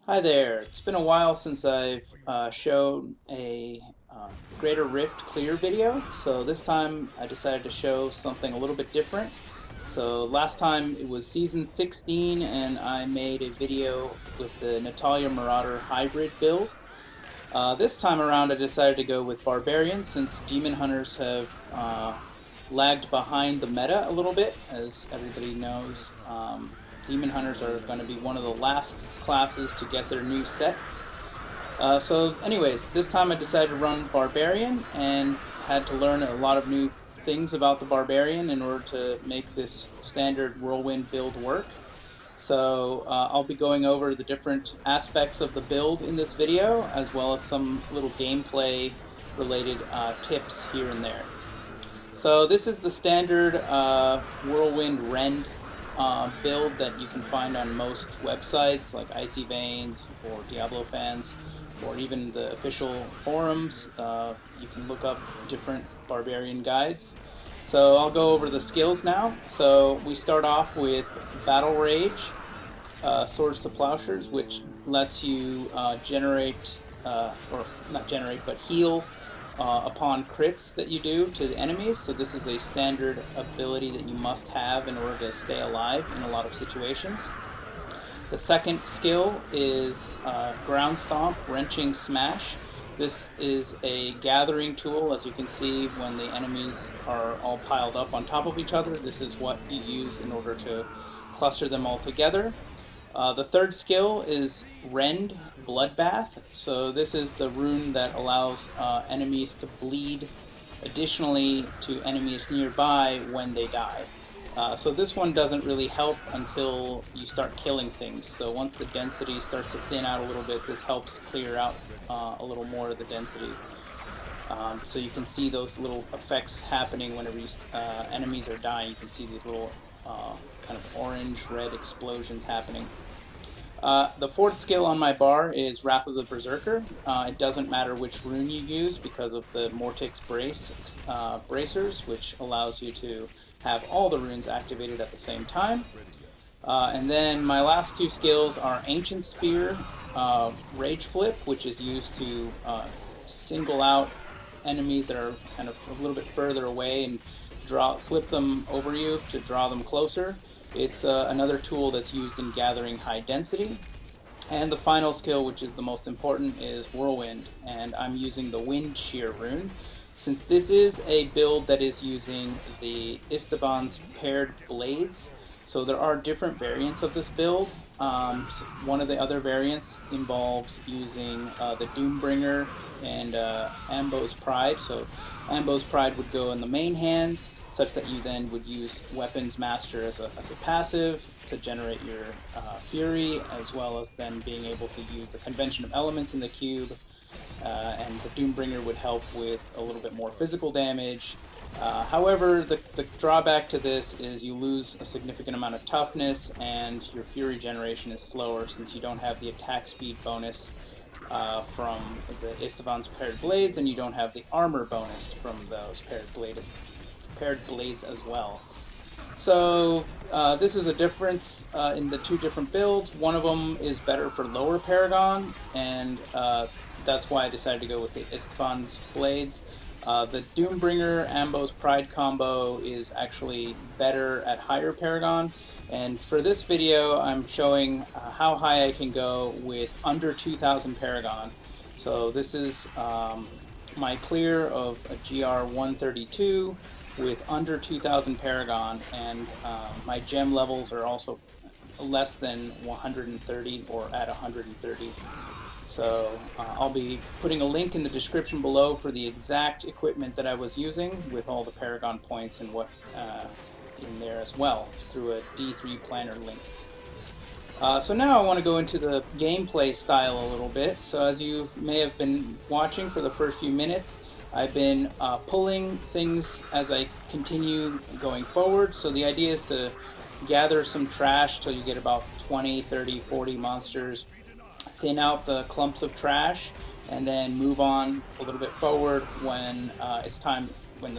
Hi there. It's been a while since I've shown a Greater Rift clear video, so this time I decided to show something a little bit different. So last time it was season 16 and I made a video with the Natalia Marauder hybrid build. This time around I decided to go with Barbarian since Demon Hunters have lagged behind the meta a little bit. As everybody knows, Demon Hunters are going to be one of the last classes to get their new set. So anyways, this time I decided to run Barbarian and had to learn a lot of new things about the Barbarian in order to make this standard Whirlwind build work. So I'll be going over the different aspects of the build in this video, as well as some little gameplay related tips here and there. So this is the standard Whirlwind Rend build that you can find on most websites like Icy Veins or Diablo fans, or even the official forums. You can look up different Barbarian guides. So I'll go over the skills now. So we start off with Battle Rage, Swords to Plowshares, which lets you generate, or not generate, but heal upon crits that you do to the enemies. So this is a standard ability that you must have in order to stay alive in a lot of situations. The second skill is Ground Stomp, Wrenching Smash. This is a gathering tool. As you can see, when the enemies are all piled up on top of each other, this is what you use in order to cluster them all together. The third skill is Rend Bloodbath. So this is the rune that allows enemies to bleed additionally to enemies nearby when they die. So this one doesn't really help until you start killing things. So once the density starts to thin out a little bit, this helps clear out a little more of the density. So you can see those little effects happening whenever enemies are dying. You can see these little kind of orange-red explosions happening. The fourth skill on my bar is Wrath of the Berserker. It doesn't matter which rune you use because of the Mortix bracers, which allows you to have all the runes activated at the same time. And then my last two skills are Ancient Spear, Rage Flip, which is used to single out enemies that are kind of a little bit further away and flip them over you to draw them closer. It's another tool that's used in gathering high density. And the final skill, which is the most important, is Whirlwind, and I'm using the Wind Shear rune. Since this is a build that is using the Istvan's paired blades, so there are different variants of this build. So one of the other variants involves using the Doombringer and Ambo's Pride. So Ambo's Pride would go in the main hand, such that you then would use Weapons Master as a passive to generate your Fury, as well as then being able to use the Convention of Elements in the cube, and the Doombringer would help with a little bit more physical damage. However, the drawback to this is you lose a significant amount of toughness, and your Fury generation is slower since you don't have the attack speed bonus from the Istvan's paired blades, and you don't have the armor bonus from those paired blades as well. So this is a difference in the two different builds. One of them is better for lower paragon, and that's why I decided to go with the Istvan's blades. The Doombringer Ambo's Pride combo is actually better at higher paragon, and for this video I'm showing how high I can go with under 2000 paragon. So this is my clear of a GR132 with under 2000 paragon, and my gem levels are also less than 130 or at 130. So I'll be putting a link in the description below for the exact equipment that I was using with all the paragon points and what in there as well through a D3 planner link. So now I want to go into the gameplay style a little bit. So as you may have been watching for the first few minutes, I've been pulling things as I continue going forward. So the idea is to gather some trash till you get about 20, 30, 40 monsters, thin out the clumps of trash, and then move on a little bit forward when it's time, when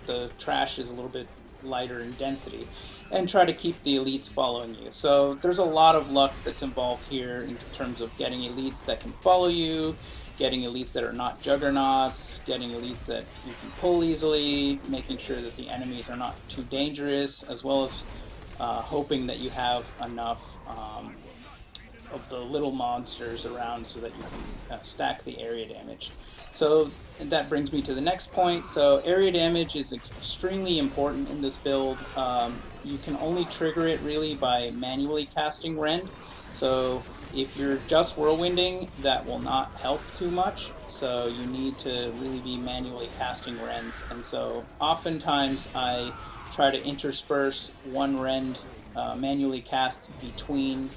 the trash is a little bit lighter in density, and try to keep the elites following you. So there's a lot of luck that's involved here in terms of getting elites that can follow you, getting elites that are not juggernauts, getting elites that you can pull easily, making sure that the enemies are not too dangerous, as well as hoping that you have enough of the little monsters around so that you can stack the area damage. So that brings me to the next point. So area damage is extremely important in this build. You can only trigger it really by manually casting Rend. So if you're just whirlwinding, that will not help too much. So you need to really be manually casting Rends. And so oftentimes I try to intersperse one Rend manually cast between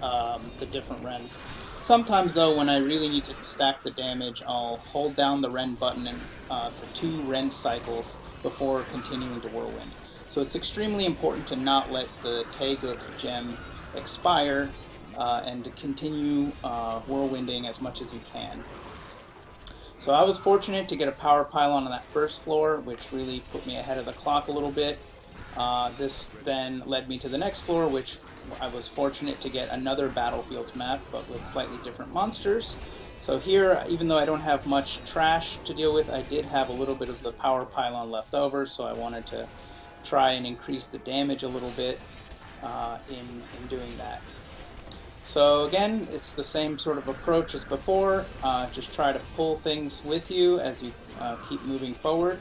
the different Rends. Sometimes though, when I really need to stack the damage, I'll hold down the Rend button for 2 Rend cycles before continuing to whirlwind. So it's extremely important to not let the Taeguk gem expire and to continue whirlwinding as much as you can. So I was fortunate to get a power pylon on that first floor, which really put me ahead of the clock a little bit. This then led me to the next floor, which I was fortunate to get another Battlefields map, but with slightly different monsters. So here, even though I don't have much trash to deal with, I did have a little bit of the power pylon left over, so I wanted to try and increase the damage a little bit in doing that. So again, it's the same sort of approach as before. Just try to pull things with you as you keep moving forward.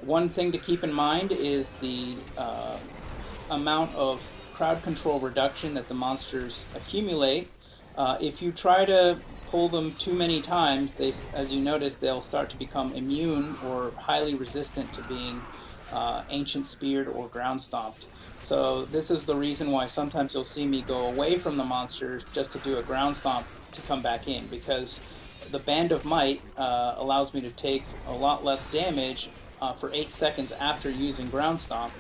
One thing to keep in mind is the amount of crowd control reduction that the monsters accumulate. If you try to pull them too many times, as you notice, they'll start to become immune or highly resistant to being ancient speared or ground stomped. So this is the reason why sometimes you'll see me go away from the monsters just to do a ground stomp to come back in, because the Band of Might allows me to take a lot less damage for 8 seconds after using ground stomp.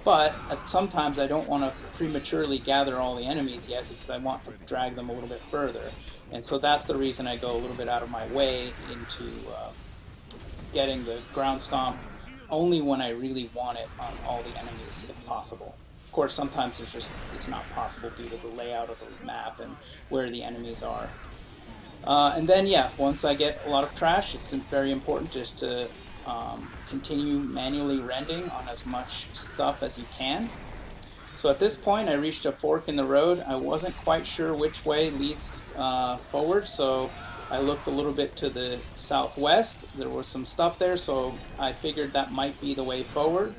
But sometimes I don't want to prematurely gather all the enemies yet, because I want to drag them a little bit further. And so that's the reason I go a little bit out of my way into getting the ground stomp only when I really want it on all the enemies, if possible. Of course, sometimes it's not possible due to the layout of the map and where the enemies are. And then, yeah, once I get a lot of trash, it's very important just to continue manually rending on as much stuff as you can. So at this point, I reached a fork in the road. I wasn't quite sure which way leads forward, so I looked a little bit to the southwest. There was some stuff there, so I figured that might be the way forward,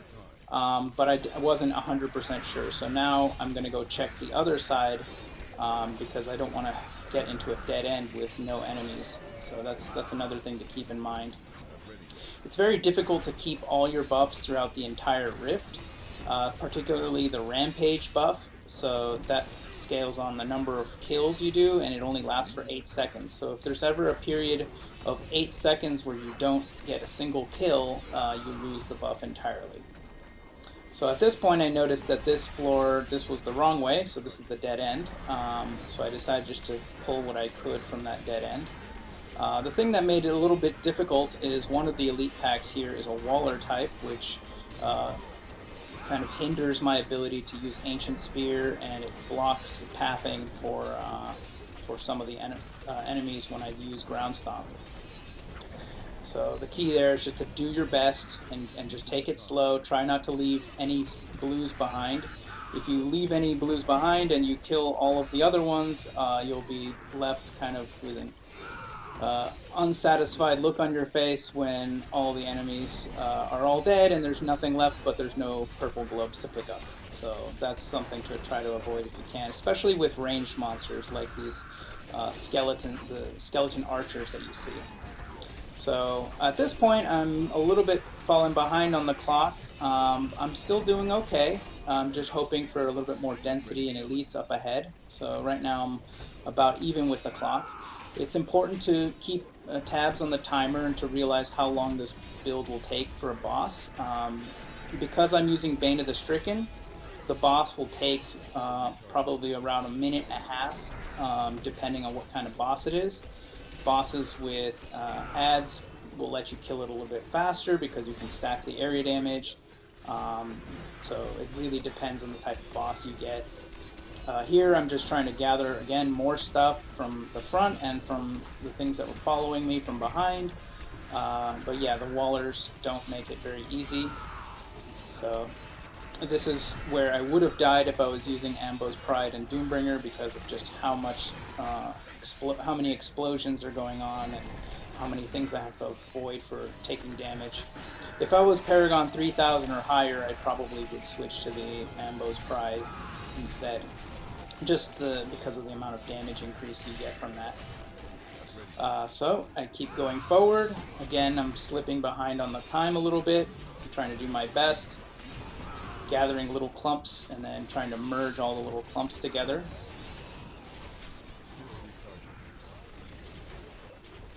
but I wasn't 100% sure. So now I'm going to go check the other side because I don't want to get into a dead end with no enemies. So that's another thing to keep in mind. It's very difficult to keep all your buffs throughout the entire rift, particularly the rampage buff. So that scales on the number of kills you do, and it only lasts for 8 seconds. So if there's ever a period of 8 seconds where you don't get a single kill, you lose the buff entirely. So at this point I noticed that this floor, this was the wrong way, so this is the dead end. So I decided just to pull what I could from that dead end. The thing that made it a little bit difficult is one of the elite packs here is a Waller type, which kind of hinders my ability to use Ancient Spear, and it blocks pathing for some of the enemies when I use Ground Stomp. So the key there is just to do your best and just take it slow. Try not to leave any blues behind. If you leave any blues behind and you kill all of the other ones, you'll be left kind of with an unsatisfied look on your face when all the enemies are all dead and there's nothing left, but there's no purple globes to pick up. So that's something to try to avoid if you can, especially with ranged monsters like these skeleton archers that you see. So at this point I'm a little bit falling behind on the clock. I'm still doing okay. I'm just hoping for a little bit more density and elites up ahead. So right now I'm about even with the clock. It's important to keep tabs on the timer and to realize how long this build will take for a boss. Because I'm using Bane of the Stricken, the boss will take probably around a minute and a half, depending on what kind of boss it is. Bosses with ads will let you kill it a little bit faster because you can stack the area damage. So it really depends on the type of boss you get. Here I'm just trying to gather, again, more stuff from the front and from the things that were following me from behind. But yeah, the wallers don't make it very easy. So this is where I would have died if I was using Ambo's Pride and Doombringer, because of just how much, how many explosions are going on and how many things I have to avoid for taking damage. If I was Paragon 3000 or higher, I probably would switch to the Ambo's Pride instead, just because of the amount of damage increase you get from that. So I keep going forward. Again, I'm slipping behind on the time a little bit. I'm trying to do my best, gathering little clumps and then trying to merge all the little clumps together.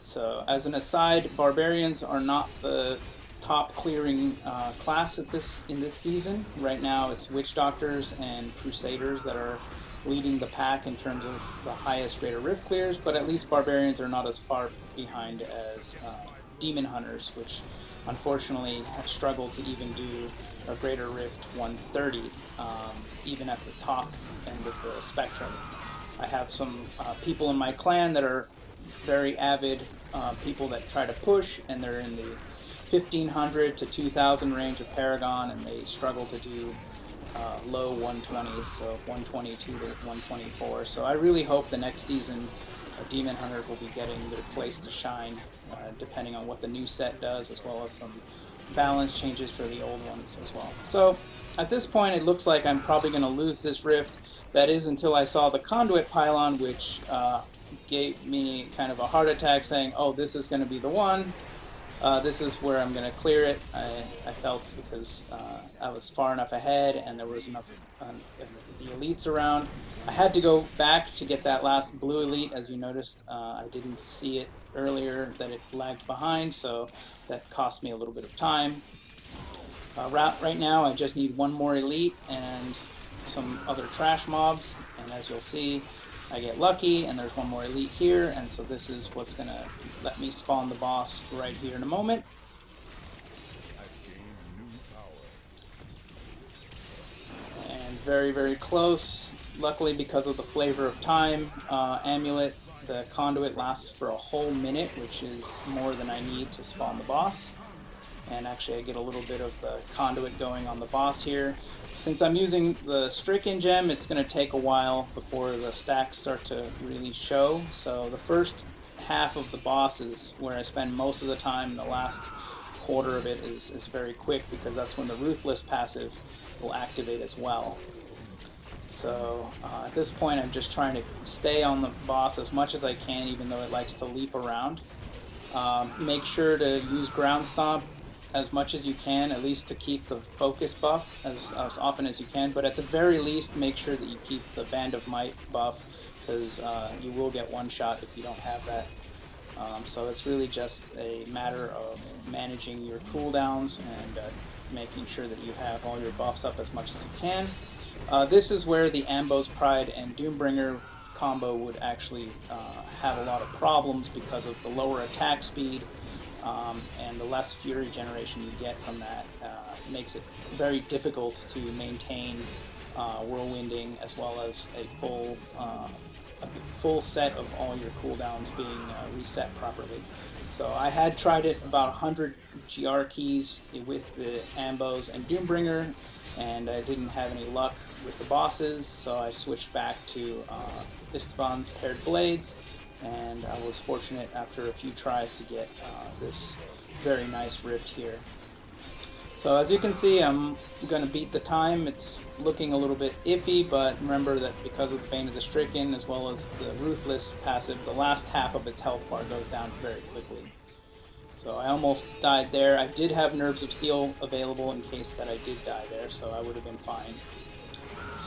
So as an aside, Barbarians are not the top clearing class in this season. Right now it's Witch Doctors and Crusaders that are leading the pack in terms of the highest rate of Rift clears, but at least Barbarians are not as far behind as Demon Hunters, which unfortunately have struggled to even do a Greater Rift 130, even at the top end of the spectrum. I have some people in my clan that are very avid people that try to push, and they're in the 1500 to 2000 range of Paragon, and they struggle to do low 120s, so 122 to 124. So I really hope the next season Demon Hunters will be getting their place to shine, depending on what the new set does, as well as some balance changes for the old ones as well. So at this point it looks like I'm probably going to lose this rift. That is until I saw the conduit pylon, which gave me kind of a heart attack, saying, oh, this is going to be the one. This is where I'm going to clear it. I felt, because I was far enough ahead and there was enough the elites around. I had to go back to get that last blue elite. As you noticed, I didn't see it earlier that it lagged behind, so that cost me a little bit of time. Right now I just need one more elite and some other trash mobs, and as you'll see, I get lucky and there's one more elite here, and so this is what's going to let me spawn the boss right here in a moment. And very, very close. Luckily, because of the Flavor of Time amulet, the conduit lasts for a whole minute, which is more than I need to spawn the boss. And actually I get a little bit of the conduit going on the boss here. Since I'm using the Stricken gem, it's going to take a while before the stacks start to really show. So the first half of the boss is where I spend most of the time. The last quarter of it is very quick, because that's when the Ruthless passive will activate as well. So at this point I'm just trying to stay on the boss as much as I can, even though it likes to leap around. Make sure to use Ground Stomp as much as you can, at least to keep the focus buff as often as you can, but at the very least make sure that you keep the Band of Might buff, because you will get one shot if you don't have that. So it's really just a matter of managing your cooldowns and making sure that you have all your buffs up as much as you can. This is where the Ambo's Pride and Doombringer combo would actually have a lot of problems, because of the lower attack speed and the less fury generation you get from that. Makes it very difficult to maintain whirlwinding, as well as a full set of all your cooldowns being reset properly. So I had tried it about 100 GR keys with the Ambos and Doombringer, and I didn't have any luck with the bosses, so I switched back to Istvan's Paired Blades, and I was fortunate after a few tries to get this very nice rift here. So as you can see, I'm going to beat the time. It's looking a little bit iffy, but remember that because of the Bane of the Stricken, as well as the Ruthless passive, the last half of its health bar goes down very quickly. So I almost died there. I did have Nerves of Steel available in case that I did die there, so I would have been fine.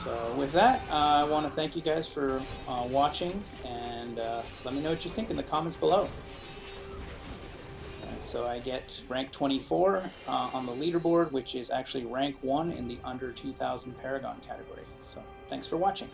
So with that, I want to thank you guys for watching, and let me know what you think in the comments below. And so I get rank 24 on the leaderboard, which is actually rank 1 in the under 2000 Paragon category. So thanks for watching.